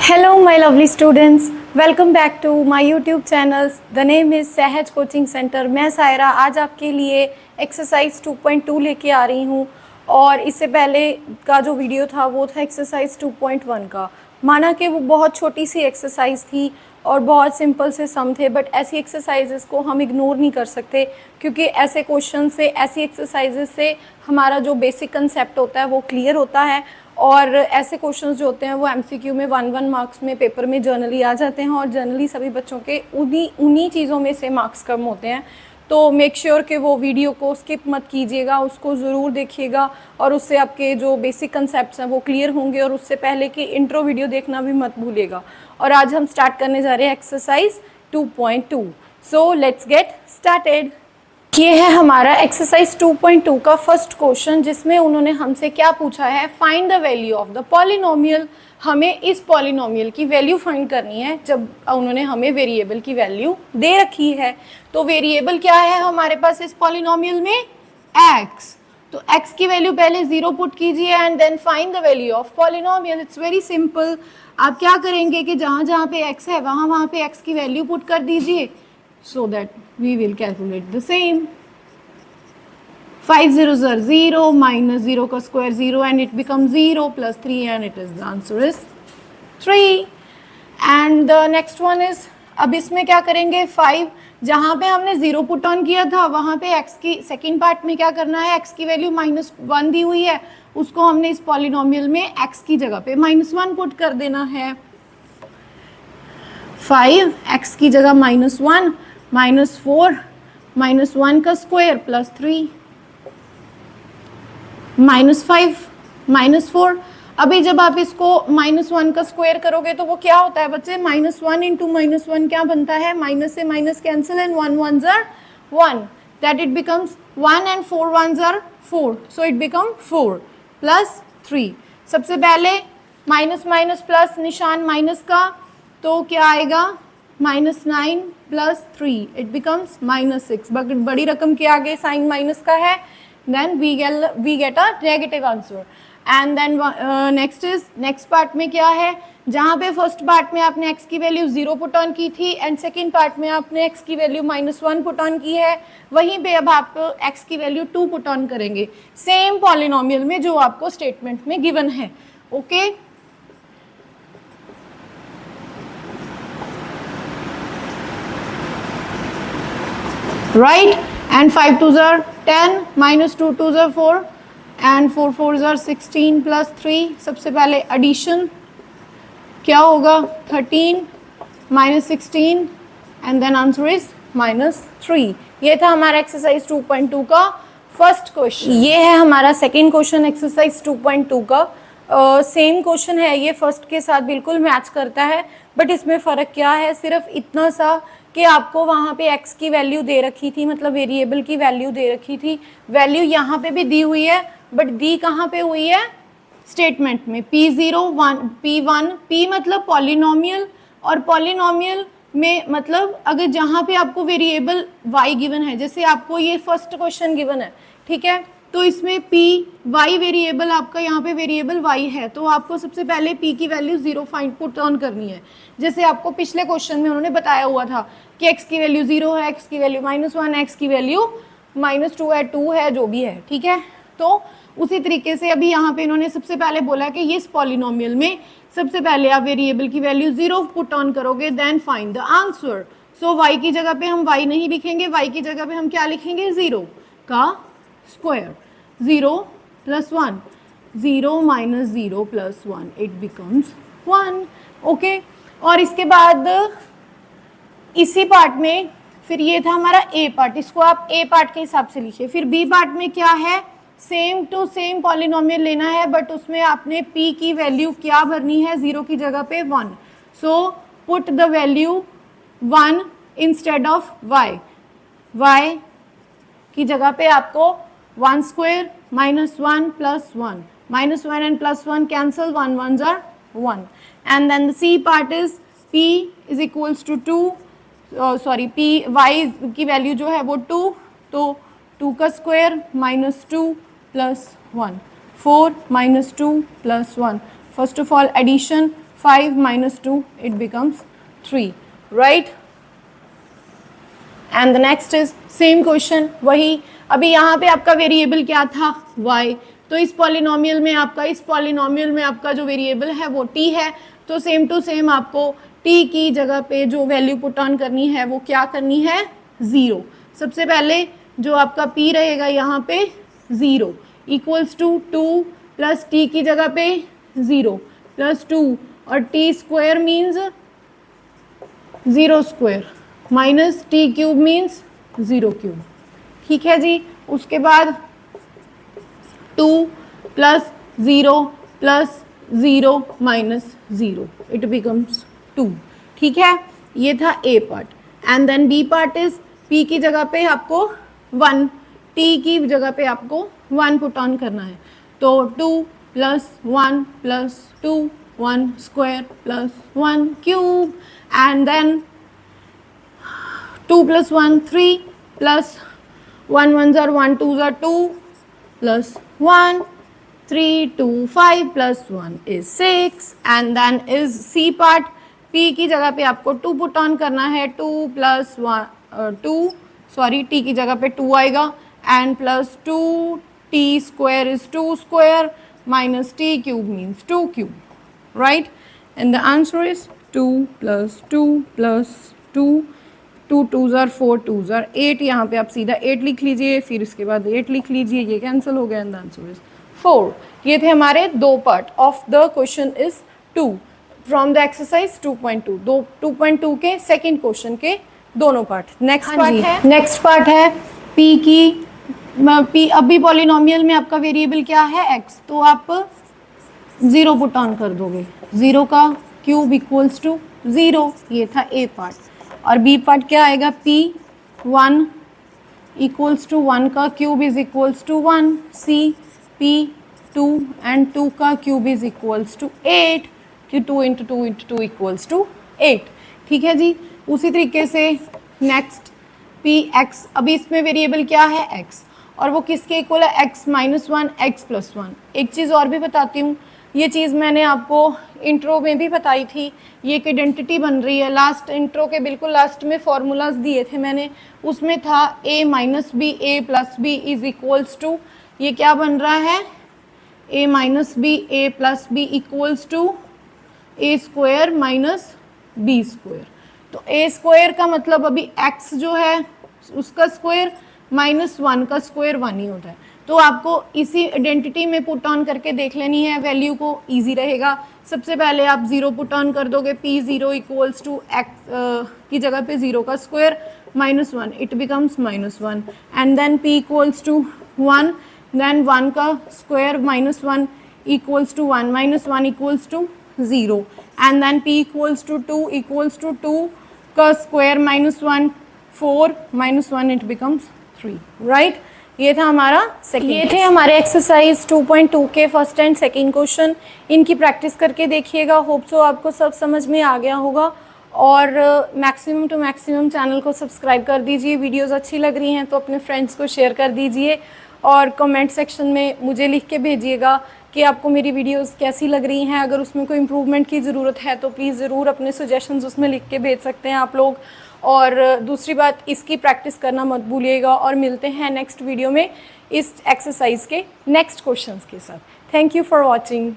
Hello my lovely students, welcome back to my YouTube channels. The name is सहज coaching centre. मैं सायरा आज आपके लिए एक्सरसाइज 2.2 लेके आ रही हूँ और इससे पहले का जो वीडियो था वो था एक्सरसाइज 2.1 का. माना कि वो बहुत छोटी सी एक्सरसाइज थी और बहुत सिंपल से सम थे, बट ऐसी एक्सरसाइजेस को हम इग्नोर नहीं कर सकते क्योंकि ऐसे क्वेश्चन से, ऐसी एक्सरसाइजेस से हमारा जो बेसिक कंसेप्ट होता है वो क्लियर होता है. और ऐसे क्वेश्चंस जो होते हैं वो एमसीक्यू में 1 मार्क्स में पेपर में जर्नली आ जाते हैं और जर्नली सभी बच्चों के उन्हीं चीज़ों में से मार्क्स कम होते हैं. तो मेक श्योर कि वो वीडियो को स्किप मत कीजिएगा, उसको ज़रूर देखिएगा और उससे आपके जो बेसिक कंसेप्ट्स हैं वो क्लियर होंगे. और उससे पहले कि इंट्रो वीडियो देखना भी मत भूलिएगा. और आज हम स्टार्ट करने जा रहे हैं exercise 2.2. So let's get started. ये है हमारा एक्सरसाइज 2.2 का फर्स्ट क्वेश्चन, जिसमें उन्होंने हमसे क्या पूछा है, find the value of the polynomial. हमें इस पॉलिनोमियल की वैल्यू फाइंड करनी है जब उन्होंने हमें वेरिएबल की वैल्यू दे रखी है. तो वेरिएबल क्या है हमारे पास इस पॉलिनोमियल में? x. तो x की वैल्यू पहले 0 पुट कीजिए and then find the value of polynomial. It's very simple. आप क्या करेंगे कि जहाँ जहाँ पे x है वहाँ पे x की वैल्यू पुट कर दीजिए so that we will calculate the same. 5 zeros are 0, minus 0 का square 0 and it becomes 0 plus 3 and it is the answer is 3. And the next one is, अब इसमें क्या करेंगे, 5 जहाँ पे हमने 0 पुट ऑन किया था वहाँ पे x की सेकेंड पार्ट में क्या करना है, x की वैल्यू -1 दी हुई है, उसको हमने इस पॉलिनोमियल में x की जगह पे -1 पुट कर देना है. 5 x की जगह -1 -4 -1 का स्क्वायर प्लस 3 -5 -4. अभी जब आप इसको -1 का स्क्वायर करोगे तो वो क्या होता है बच्चे, -1 इंटू -1 क्या बनता है, माइनस से minus cancel and 1 1s are 1, that it becomes 1 and 4 1s are 4, so it become 4 plus 3. सबसे पहले माइनस माइनस प्लस, निशान माइनस का, तो क्या आएगा -9 प्लस 3, इट बिकम्स -6. बड़ी रकम के आगे साइन माइनस का है, then we get a negative answer. And then next part में क्या है, जहाँ पे फर्स्ट पार्ट में आपने x की वैल्यू 0 पुट ऑन की थी एंड सेकेंड पार्ट में आपने x की वैल्यू -1 पुट ऑन की है, वहीं पे अब आप x की वैल्यू 2 पुट ऑन करेंगे सेम पॉलिनोमियल में जो आपको स्टेटमेंट में गिवन है. Okay right. And 5 2s are 10, minus 2 2s are 4 and 4 4s are 16 plus 3. सबसे पहले addition क्या होगा, 13 minus 16 and then answer is -3. ये था हमारा एक्सरसाइज 2.2 का फर्स्ट क्वेश्चन. ये है हमारा सेकेंड क्वेश्चन एक्सरसाइज 2.2 का. सेम क्वेश्चन है ये, फर्स्ट के साथ बिल्कुल मैच करता है, बट इसमें फ़र्क क्या है, सिर्फ इतना सा कि आपको वहाँ पे x की वैल्यू दे रखी थी, मतलब वेरिएबल की वैल्यू दे रखी थी. वैल्यू यहाँ पे भी दी हुई है, बट दी कहाँ पे हुई है, स्टेटमेंट में. P0 1 P1, P मतलब पॉलिनोमियल, और पॉलिनोमियल में मतलब अगर जहाँ पे आपको वेरिएबल y गिवन है, जैसे आपको ये फर्स्ट क्वेश्चन गिवन है, ठीक है, तो इसमें p y वेरिएबल, आपका यहाँ पे वेरिएबल y है, तो आपको सबसे पहले p की वैल्यू 0 फाइंड पुट ऑन करनी है. जैसे आपको पिछले क्वेश्चन में उन्होंने बताया हुआ था कि x की वैल्यू 0 है, x की वैल्यू -1 है, x की वैल्यू -2 है, 2 है, जो भी है, ठीक है. तो उसी तरीके से अभी यहाँ पे इन्होंने सबसे पहले बोला कि इस पॉलिनोमियल में सबसे पहले आप वेरिएबल की वैल्यू 0 पुट ऑन करोगे, then find the answer. So y की जगह पे हम y नहीं लिखेंगे, y की जगह पे हम क्या लिखेंगे, 0 का square. 0 plus 1, 0 minus 0 plus 1, it becomes 1. Okay. और इसके बाद इसी पार्ट में फिर ये था हमारा ए पार्ट, इसको आप ए पार्ट के हिसाब से लिखिए. फिर बी पार्ट में क्या है, सेम टू सेम पॉलिनोमियल लेना है, बट उसमें आपने p की वैल्यू क्या भरनी है, 0 की जगह पे 1. So put the value 1 instead of y. y की जगह पे आपको 1 square -1 plus 1, -1 and +1 cancel, 1 1s are 1. And then the C part is P is equals to 2, P y की वैल्यू जो है वो 2, तो 2 का square -2 plus 1, 4 -2 plus 1. First of all addition, 5 minus 2, it becomes 3, right? And the next is same question, वही अभी यहाँ पे आपका वेरिएबल क्या था, y, तो इस पॉलिनोमियल में आपका जो वेरिएबल है वो t है, तो सेम टू सेम आपको t की जगह पे जो वैल्यू पुट ऑन करनी है वो क्या करनी है, 0। सबसे पहले जो आपका p रहेगा यहाँ पे 0 इक्वल्स टू 2 प्लस t की जगह पे 0 प्लस 2 और t square means 0 square minus T cube means 0 cube, ठीक है जी। उसके बाद 2 plus 0 plus 0 minus 0, it becomes 2, ठीक है। ये था A part. And then B part is P की जगह पे आपको 1, टी की जगह पे आपको 1 पुट ऑन करना है, तो 2 plus 1 plus 2 1 square plus 1 cube, and then 2 plus 1 3 plus 1 1s are 1 2s are 2 plus 1 3 2 5 plus 1 is 6, and then is C part, P की जगह पे आपको 2 पुट ऑन करना है, 2 plus 2 सॉरी T की जगह पे 2 आएगा and plus 2 T square is 2 square minus T cube means 2 cube, right? And the answer is 2 plus 2 plus 2, 2 2s are 4 2s are 8, यहाँ पे आप सीधा 8 लिख लीजिए, फिर इसके बाद 8 लिख लीजिए, ये कैंसिल हो गया एंड द आंसर इज 4। ये थे हमारे दो part of the question is 2 from the exercise 2.2, 2.2 के सेकंड क्वेश्चन के दोनों पार्ट। नेक्स्ट पार्ट है पी की, पी अभी पॉलिनोमियल में आपका वेरिएबल क्या है x, तो आप 0 पुट ऑन कर दोगे, 0 का क्यूब इक्वल्स टू 0, ये था ए पार्ट। और बी पार्ट क्या आएगा, p1 इक्वल्स टू 1 का cube is equals to 1, C p2 and 2 का क्यूब इज इक्वल्स टू 8, कि 2 इंटू 2 इंटू 2 इक्वल्स टू 8, ठीक है जी। उसी तरीके से नेक्स्ट px, अभी इसमें वेरिएबल क्या है x, और वो किसके इक्वल है, x माइनस 1 x प्लस 1। एक चीज़ और भी बताती हूँ, ये चीज़ मैंने आपको इंट्रो में भी बताई थी, ये एक आइडेंटिटी बन रही है। लास्ट इंट्रो के बिल्कुल लास्ट में फॉर्मूलाज दिए थे मैंने, उसमें था a minus B A plus B is equals to, ये क्या बन रहा है, a minus B A plus B equals to A square minus B square. तो a स्क्वायर का मतलब अभी x जो है उसका स्क्वायर माइनस 1 का स्क्वायर 1 ही होता है, तो आपको इसी आइडेंटिटी में पुट ऑन करके देख लेनी है वैल्यू को, इजी रहेगा। सबसे पहले आप 0 पुट ऑन कर दोगे, p0 इक्वल्स टू x की जगह पे 0 का square minus 1, it becomes minus 1, and then p equals to 1, then 1 का square minus 1 equals to 1 minus 1 equals to 0, and then p equals to 2 equals to 2 का square minus 1 4 minus 1, it becomes 3, right. ये था हमारा second, ये थे हमारे exercise 2.2 के first and second question. इनकी प्रैक्टिस करके देखिएगा, होप सो आपको सब समझ में आ गया होगा। और मैक्सिमम टू मैक्सिमम चैनल को सब्सक्राइब कर दीजिए, वीडियोस अच्छी लग रही हैं तो अपने फ्रेंड्स को शेयर कर दीजिए, और कमेंट सेक्शन में मुझे लिख के भेजिएगा कि आपको मेरी वीडियोस कैसी लग रही हैं। अगर उसमें कोई इम्प्रूवमेंट की ज़रूरत है तो प्लीज़ ज़रूर अपने सजेशंस उसमें लिख के भेज सकते हैं आप लोग। और दूसरी बात, इसकी प्रैक्टिस करना मत भूलिएगा, और मिलते हैं नेक्स्ट वीडियो में इस एक्सरसाइज के नेक्स्ट क्वेश्चंस के साथ। Thank you for watching.